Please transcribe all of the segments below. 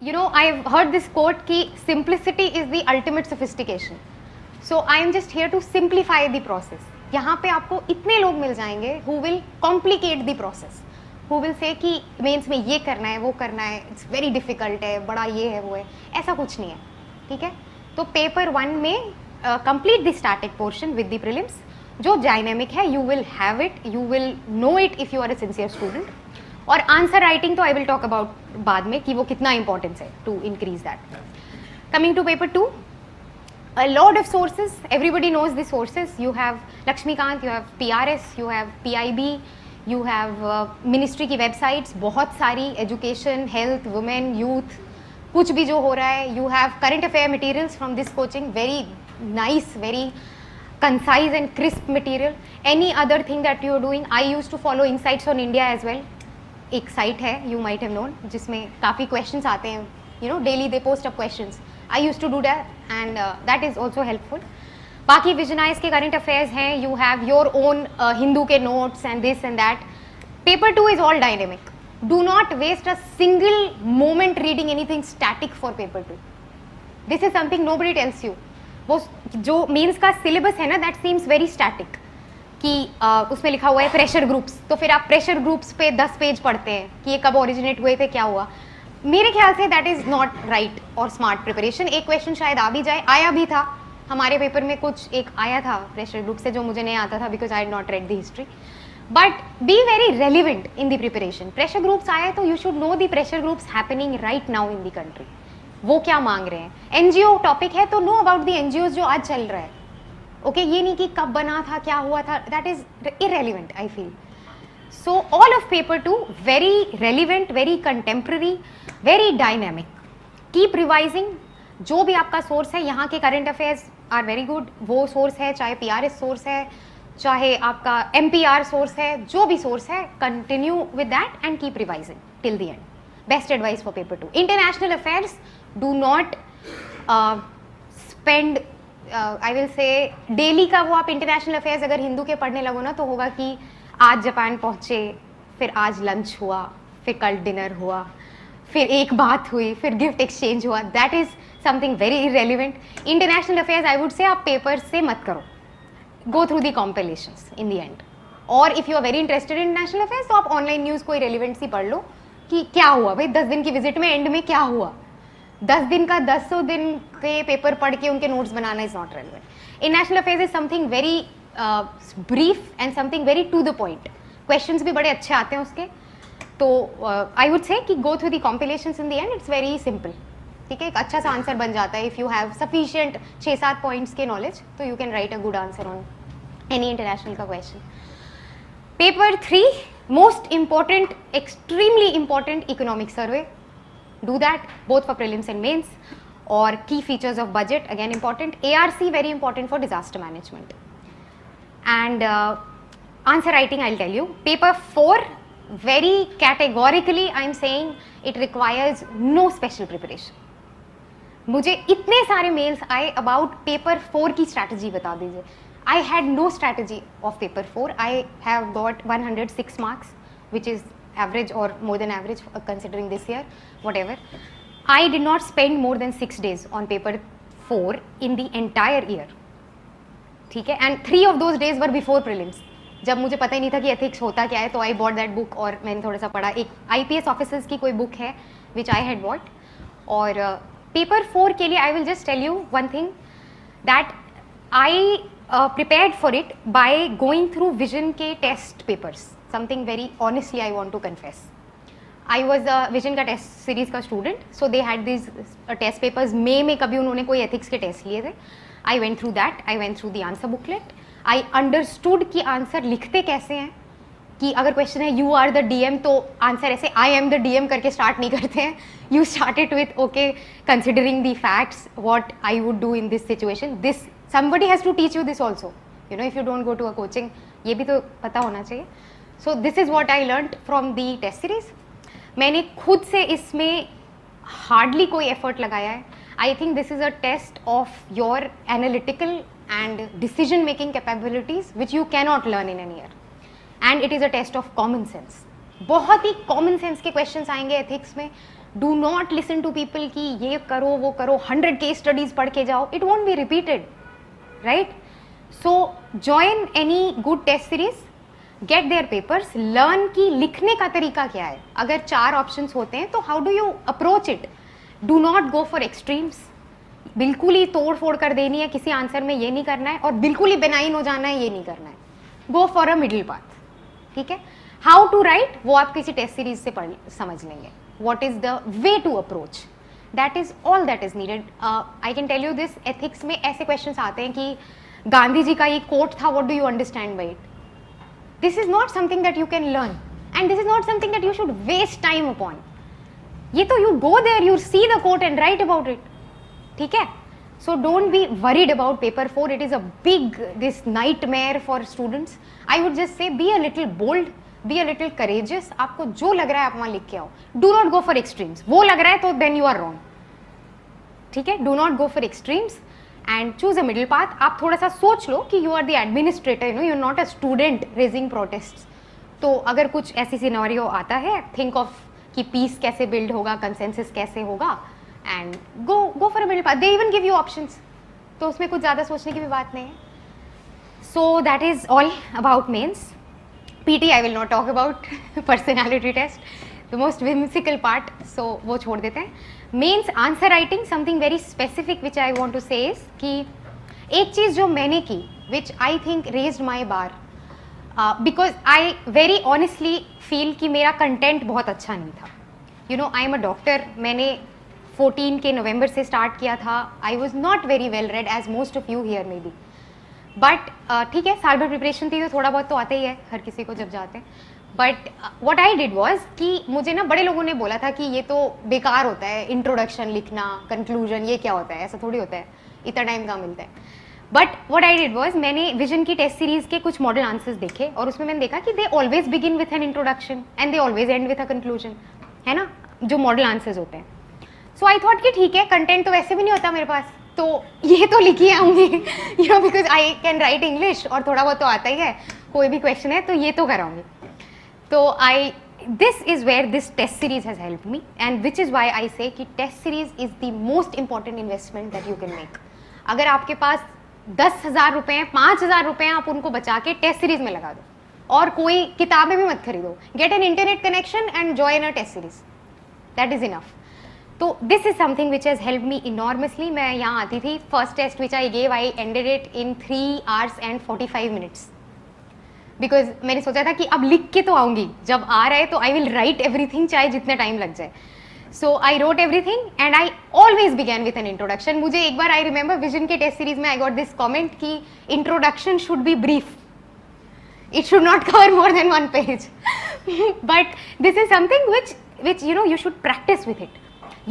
you know, I've heard this quote कि simplicity is the ultimate sophistication. So I am just here to simplify the process. यहाँ पे आपको इतने लोग मिल जाएंगे who will complicate the process, who will say कि mains में ये करना है, वो करना है, it's very difficult है, बड़ा ये है, वो है, ऐसा कुछ नहीं है, ठीक है? तो पेपर 1 में complete the static portion with the prelims, जो डायनेमिक है, you will have it, you will know it if you are a sincere student. और आंसर राइटिंग तो आई विल टॉक अबाउट बाद में कि वो कितना इंपॉर्टेंस है to increase that. Coming to paper 2, a lot of sources, everybody knows the sources. You have Lakshmikant, you have PRS, you have PIB, you have ministry की websites, बहुत सारी, education, health, women, youth, कुछ भी जो हो रहा है. You have current affair materials from this coaching, very nice, very concise and crisp material. Any other thing that you are doing, I used to follow Insights on India as well. एक site है, you might have known, जिसमें काफ़ी questions आते हैं, you know, daily they post up questions. I use to do that and that is also helpful. बाकी Vision IAS के current affairs हैं, you have your own Hindu के notes and this and that. Paper 2 is all dynamic. Do not waste a single moment reading anything static for paper 2. This is something nobody tells you. वो जो means का syllabus है ना, that seems very static कि उसमें लिखा हुआ है प्रेशर ग्रुप्स, तो फिर आप प्रेशर ग्रुप्स पे 10 पेज पढ़ते हैं कि ये कब ओरिजिनेट हुए थे, क्या हुआ. मेरे ख्याल say that is not right और स्मार्ट प्रिपरेशन. एक क्वेश्चन शायद आ भी जाए, आया भी था हमारे पेपर में, कुछ एक आया था प्रेशर ग्रुप से जो मुझे नहीं आता था because I had not read the history. But be very relevant in the preparation. Pressure groups आए तो you should know the pressure groups happening right now in the country. वो क्या मांग रहे हैं. एनजीओ टॉपिक है तो नो अबाउट द एनजीओ जो आज चल रहा है. ओके, ये नहीं कि कब बना था, क्या हुआ था, that is irrelevant I feel. So all of paper 2 very relevant, very contemporary, very dynamic. Keep revising. जो भी आपका सोर्स है, यहाँ के current affairs are very good. वो सोर्स है, चाहे PRS सोर्स है, चाहे आपका MPR सोर्स है, जो भी सोर्स है, continue with that and keep revising till the end. Best advice for paper 2. International affairs, do not spend, I will say daily का वो आप इंटरनेशनल अफेयर्स अगर हिंदू के पढ़ने लगो ना, तो होगा कि आज जापान पहुँचे, फिर आज लंच हुआ, फिर कल डिनर हुआ, फिर एक बात हुई, फिर गिफ्ट एक्सचेंज हुआ. That is something very irrelevant. International affairs I would say आप पेपर से मत करो. Go through the compilations in the end. और if you are very interested in international affairs तो आप ऑनलाइन न्यूज़ कोई रेलिवेंट सी पढ़ लो कि क्या हुआ भाई 10 दिन की विजिट में, एंड में क्या हुआ. 10 दिन का 10 दिन के पेपर पढ़ के उनके नोट्स बनाना is not relevant. International affairs is something very brief and something very to the point. Questions भी बड़े अच्छे आते हैं उसके. तो आई वुड से कि go through the compilations in the end, it's very simple. ठीक है, एक अच्छा सा आंसर बन जाता है. If you have sufficient 6-7 points के नॉलेज तो you can write a good answer on any international का question. Paper 3 most important, extremely important, economic survey. Do that both for prelims and mains. Or key features of budget, again important. ARC very important for disaster management. And answer writing I'll tell you. Paper 4 very categorically I am saying it requires no special preparation. मुझे इतने सारे mails आए about paper 4 की strategy बता दीजिए. I had no strategy of paper 4. I have got 106 marks which is average or more than average considering this year, whatever. I did not spend more than 6 days on paper 4 in the entire year. ठीक है, and 3 of those days were before prelims. जब मुझे पता ही नहीं था कि ethics होता क्या है, तो I bought that book और मैंने थोड़ा सा पढ़ा. एक IPS officers की कोई book है which I had bought. और paper 4 के लिए I will just tell you one thing that I prepared for it by going through vision के test papers. Something very honestly I want to confess. I was a vision का test series का student, so they had this test papers. मई में कभी उन्होंने कोई ethics के test लिए थे. I went through that, I went through the answer booklet. I understood कि आंसर लिखते कैसे हैं. कि अगर क्वेश्चन है यू आर द DM तो आंसर ऐसे आई एम द DM करके स्टार्ट नहीं करते हैं. You started with okay considering the facts what I would do in this situation. This somebody has to teach you this also, you know, if you don't go to a coaching. ये भी तो पता होना चाहिए. So this is what I learn from the test series. मैंने खुद से इसमें हार्डली कोई एफर्ट लगाया है. I think this is a test of your analytical and decision making capabilities which you cannot learn in an year. And it is a test of common sense. बहुत ही common sense के questions आएंगे ethics में. Do not listen to people कि ये करो वो करो, 100 केस स्टडीज पढ़ के जाओ, it won't be repeated, right? So join any good test series, get their papers, learn कि लिखने का तरीका क्या है. अगर 4 ऑप्शंस होते हैं तो how do you approach it. Do not go for extremes. बिल्कुल ही तोड़ फोड़ कर देनी है किसी आंसर में, ये नहीं करना है, और बिल्कुल ही बेनाइन हो जाना है, ये नहीं करना है. Go for a middle path. ठीक है. हाउ टू राइट वो आप किसी टेस्ट सीरीज से पढ़ समझ लेंगे. What is the way to approach, that is all that is needed. I can tell you this, ethics में ऐसे क्वेश्चंस आते हैं कि गांधी जी का ये कोट था, what do you understand by it. This is not something that you can learn, and this is not something that you should waste time upon. ये तो you go there, you see the quote and write about it. ठीक है. So don't be worried about paper 4. It is a big this nightmare for students. I would just say be a little bold, be a little courageous. आपको जो लग रहा है आप वहाँ लिख के आओ. Do not go for extremes. वो लग रहा है तो then you are wrong. ठीक है. Do not go for extremes and choose a middle path. आप थोड़ा सा सोच लो कि you are the administrator, you know, you are not a student raising protests. तो अगर कुछ ऐसी सिनेरियो आता है, think of कि peace कैसे build होगा, consensus कैसे होगा, and go for a middle path. They even give you options, तो उसमें कुछ ज़्यादा सोचने की भी बात नहीं है. So that is all about mains. PT I will not talk about. Personality test, the most whimsical part, so वो छोड़ देते हैं. Mains answer writing, something very specific which I want to say is कि एक चीज़ जो मैंने की which I think raised my bar, because I very honestly feel कि मेरा content बहुत अच्छा नहीं था. You know, I am a doctor. मैंने 14 के नवंबर से स्टार्ट किया था. I was not very well read as most of you here may be, but ठीक है, साल भर प्रिपरेशन थी तो थोड़ा बहुत तो आता ही है हर किसी को जब जाते हैं. But what I did was कि मुझे ना बड़े लोगों ने बोला था कि ये तो बेकार होता है, इंट्रोडक्शन लिखना, कंक्लूजन, ये क्या होता है, ऐसा थोड़ी होता है, इतना टाइम कहाँ मिलता है. But what I did was, मैंने विजन की टेस्ट सीरीज के कुछ मॉडल आंसर्स देखे और उसमें मैंने देखा कि they always begin with an introduction and they always and with a conclusion, है ना, जो मॉडल आंसर्स होते हैं. सो आई थॉट कि ठीक है, कंटेंट तो वैसे भी नहीं होता मेरे पास, तो ये तो लिखी आऊँगी, you know, because I can write English और थोड़ा बहुत तो आता ही है, कोई भी क्वेश्चन है तो ये तो कराऊंगी. तो this is where this test series has help me, and which is why I say कि test series is the most important investment that you can make. अगर आपके पास 10,000 रुपये हैं, 5,000 रुपये हैं, आप उनको बचा के टेस्ट सीरीज में लगा दो और कोई किताबें भी मत खरीदो. Get an internet connection and join a test series, that is enough. तो this is something which has help me enormously. मैं यहाँ आती थी, first test which I gave, I ended it in 3 hours and 45 minutes, because मैंने सोचा था कि अब लिख के तो आऊँगी, जब आ रहा है तो आई विल राइट एवरीथिंग, चाहे जितना टाइम लग जाए. So I wrote everything and I always began with an introduction. मुझे एक बार आई रिमेंबर विजन के टेस्ट सीरीज में आई गॉट दिस कॉमेंट कि introduction should be brief, it should not cover more than 1 page. But this is something which you know you should practice with it.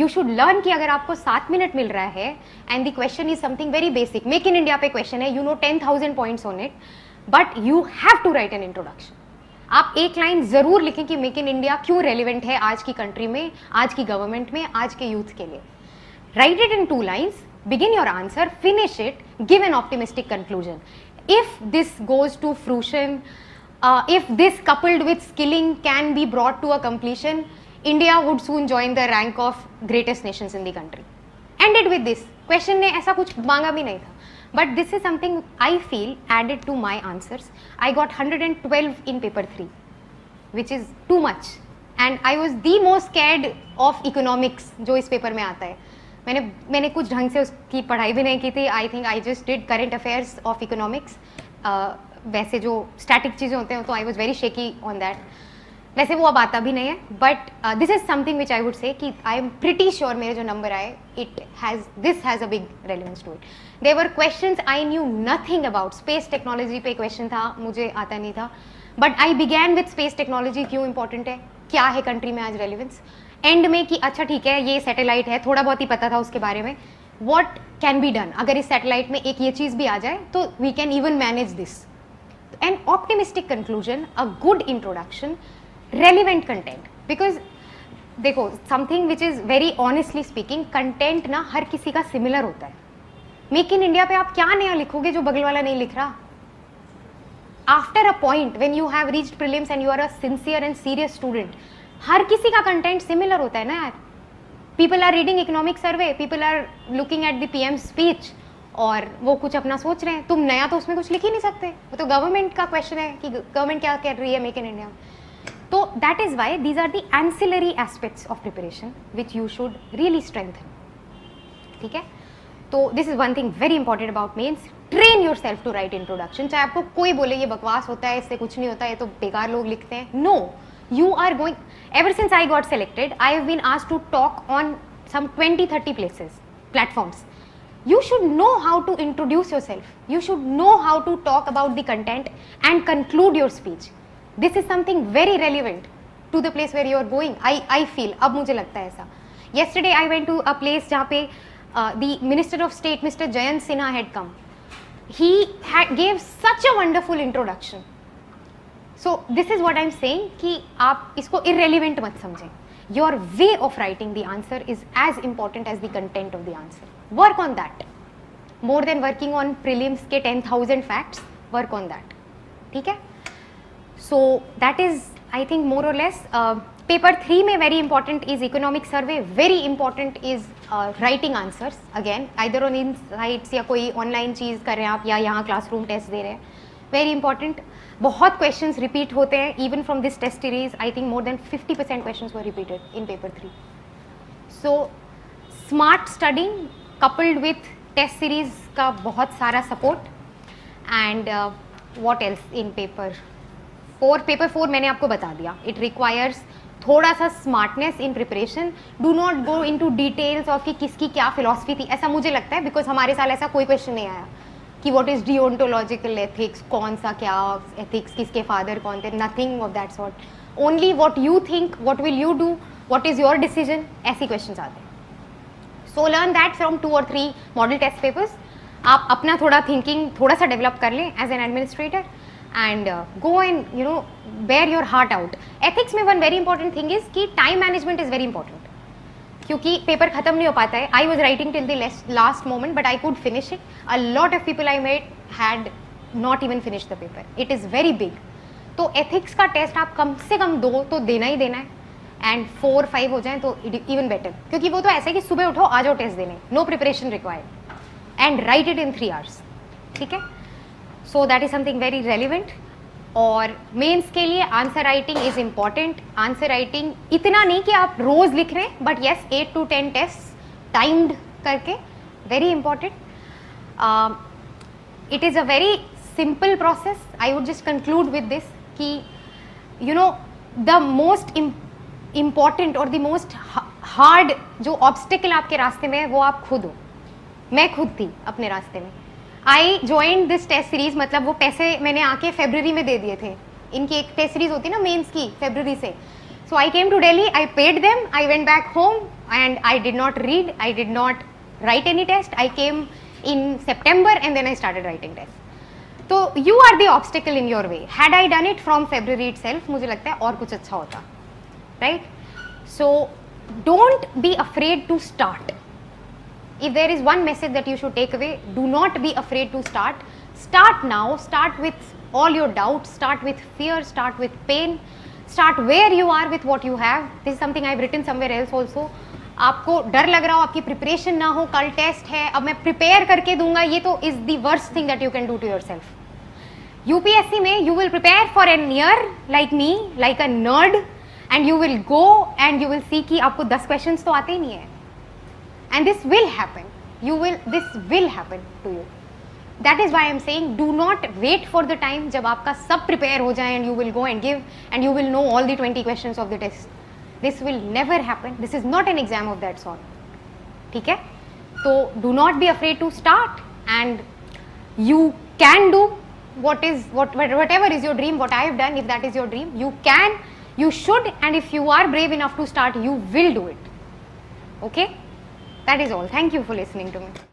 You should learn कि अगर आपको 7 minute मिल रहा है and the question is something very basic, make in India पे question है, you know 10,000 points on it, but you have to write an introduction. आप एक line जरूर लिखें कि मेक इन इंडिया क्यों रेलिवेंट है आज की कंट्री में, आज की गवर्नमेंट में, आज के यूथ के लिए. Right it in 2 lines, begin your answer, finish it, give an optimistic conclusion. If this goes to fruition, if this coupled with skilling can be brought to a completion, India would soon join the rank of greatest nations in the country. Ended with this. Question ने ऐसा कुछ मांगा भी नहीं था. But this is something I feel added to my answers. I got 112 in paper 3, which is too much. And I was the most scared of economics, जो इस paper में आता है. मैंने कुछ ढंग से उसकी पढ़ाई भी नहीं की थी. I think I just did current affairs of economics. वैसे जो स्टैटिक चीज़ें होते हैं तो I was very shaky on that. वैसे वो अब आता भी नहीं है. But this is something which I would say कि आई एम प्रिटी श्योर मेरे जो नंबर आए, this has a big relevance to it. There were questions I knew nothing about. Space technology पे क्वेश्चन था, मुझे आता नहीं था, but I began with space technology. क्यों इंपॉर्टेंट है, क्या है कंट्री में आज रेलिवेंस. एंड में कि अच्छा ठीक है ये सैटेलाइट है, थोड़ा बहुत ही पता था उसके बारे में. वॉट कैन बी डन, अगर इस सैटेलाइट में एक ये चीज़ भी आ जाए तो we can even manage this. An optimistic conclusion, a good introduction, relevant content. Because देखो something which is very honestly speaking, content ना हर किसी का सिमिलर होता है. मेक इन इंडिया पे आप क्या नया लिखोगे जो बगल वाला नहीं लिख रहा. After a point when you have reached prelims and you are a sincere and serious student, हर किसी का कंटेंट सिमिलर होता है ना यार. People are reading economic survey, people are looking at the PM speech और वो कुछ अपना सोच रहे हैं. तुम नया तो उसमें कुछ लिख ही नहीं सकते, वो तो गवर्नमेंट का क्वेश्चन है कि गवर्नमेंट क्या कर रही है मेक इन इंडिया. तो that is why these are the ancillary aspects of preparation which you should really strengthen. ठीक है, तो this is one thing very important about mains. Train your self to write introduction. चाहे आपको कोई बोले ये बकवास होता है, इससे कुछ नहीं होता है, ये तो बेकार लोग लिखते हैं. No, you are going, ever since I got selected, I have been asked to talk on some 20-30 places, platforms. You should know how to introduce yourself. You should know how to talk about the content and conclude your speech. This is something very relevant to the place where you are going. I feel, अब मुझे लगता है ऐसा. Yesterday I went to a place जहाँ पे the Minister of State, Mr. Jayant Sinha had come. He gave such a wonderful introduction. So this is what I'm saying कि आप इसको irrelevant मत समझें. Your way of writing the answer is as important as the content of the answer. Work on that. More than working on prelims के 10,000 facts, work on that. ठीक है? So that is I think more or less. Paper 3 में very important is economic survey. Very important is writing answers. Again, either on insights या कोई online चीज़ कर रहे हैं आप या यहाँ classroom test दे रहे हैं. Very important. बहुत क्वेश्चंस रिपीट होते हैं even from this test series. I think more than 50% questions were repeated in paper 3. So smart studying coupled with test series का बहुत सारा support. And what else in paper 4. Paper 4 मैंने आपको बता दिया. इट रिक्वायर्स थोड़ा सा smartness in preparation. Do not go into details of कि किसकी क्या फिलॉसफी थी, ऐसा मुझे लगता है, बिकॉज हमारे साल ऐसा कोई क्वेश्चन नहीं आया कि व्हाट इज डिओन्टोलॉजिकल एथिक्स, कौन सा क्या एथिक्स, किसके फादर कौन थे. Nothing of that sort. Only what you think, what will you do, what is your decision, ऐसी क्वेश्चंस आते हैं. So learn that from 2 or 3 model test papers. आप अपना थोड़ा थिंकिंग थोड़ा सा डेवलप कर लें as an administrator and go and you know bare your heart out. Ethics में one very important thing is कि time management is very important, क्योंकि पेपर खत्म नहीं हो पाता है. I was writing till the last moment but I could finish it. A lot of people I met had not even finish the paper. It is very big. तो ethics का test आप कम से कम 2 तो देना ही देना है. एंड 4-5 हो जाए तो इवन बेटर, क्योंकि वो तो ऐसा है कि सुबह उठो आ जाओ टेस्ट देने. No preparation required and write it in 3 hours. ठीक है, so that is something very relevant. और मेंस के लिए answer writing is important. Answer writing इतना नहीं कि आप रोज लिख रहे हैं, but yes 8 to 10 test timed करके, very important. It is a very simple process. I would just conclude with this कि you know the most important और द मोस्ट हार्ड जो ऑब्स्टिकल आपके रास्ते में है वो आप खुद हो. मैं खुद थी अपने रास्ते में. I join this test series, मतलब वो पैसे मैंने आके फरवरी में दे दिए थे. इनकी एक टेस्ट सीरीज होती है ना मेंस की, फरवरी से. So I came to Delhi, I paid them, I went back home and I did not read, I did not write any test. I came in September and then I started writing test. तो you are the obstacle in your way. Had I done it from फरवरी itself, मुझे लगता है और कुछ अच्छा होता, right. So don't be afraid to start. If there is one message that you should take away, do not be afraid to start. Start now. Start with all your doubts. Start with fear. Start with pain. Start where you are with what you have. This is something I've written somewhere else also. आपको डर लग रहा हो, आपकी preparation ना हो, कल test है, अब मैं प्रिपेयर करके दूंगा, ये तो is the worst thing that you can do to yourself. UPSC में you will prepare for an year like me, like a nerd, and you will go and you will see कि आपको 10 questions तो आते ही नहीं है. And this will happen. This will happen to you. That is why I am saying do not wait for the time जब आपका सब prepare हो जाए and you will go and give and you will know all the 20 questions of the test. This will never happen. This is not an exam of that sort. ठीक है? तो do not be afraid to start and you can do whatever is your dream, what I have done. If that is your dream, you can, you should, and if you are brave enough to start, you will do it. Okay? That is all. Thank you for listening to me.